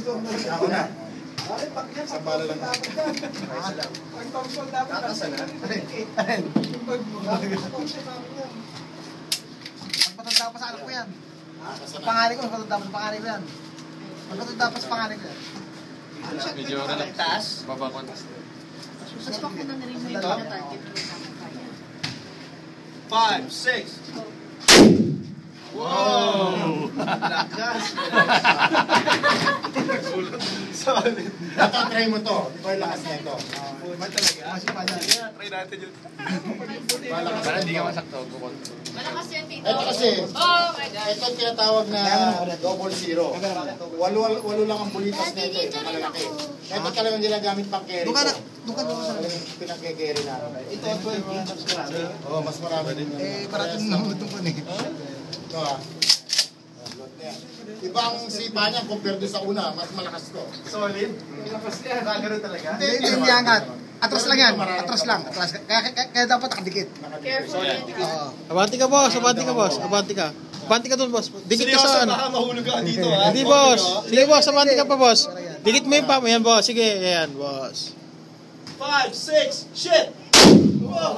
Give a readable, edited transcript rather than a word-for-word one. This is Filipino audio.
Ako na. Isang bala lang. Ang console dapat. Kakasa na. Magpatanda pa sa anak ko yan. Pangalan ko, magpatanda pa sa pangalan ko yan. Magpatanda pa sa pangalan ko yan. Medyo taas. Baba ko. Mas pa ko na rin mo yung target. 5, 6. Wow! Lakas! Solid. Ito, try mo to. Ito yung lakas niya ito. Ba talaga? Try natin yun. Para hindi ka masakto. Malakas yan, tito. Ito kasi, Oh my God. ito yung tinatawag na double zero. Walo lang ang bulitas na ito. Malalaki. Ito talagang ginagamit pang carry ko. Doon ka. Pinag-carry na. Ito, 12 inches marami. Oo, mas marami din. Parating na mo itong eh. Ito ah. Iba ang sipa niya compared doon sa una. Mas malakas to. Solid. Malakas yan. Nagaro talaga. Hindi angat. Atras lang yan. Atras lang. Kaya dapat nakadikit. Careful yan. Oo. Abanti ka, boss. Abanti ka, boss. Abanti ka. Abanti ka doon, boss. Dikit ka sa ano. Baka mahulog ka dito, ha? Hindi, boss. Sige, boss. Abanti ka pa, boss. Dikit mo yung pa mo. Yan, boss. Sige, yan, boss. 5, 6, shit! Wow!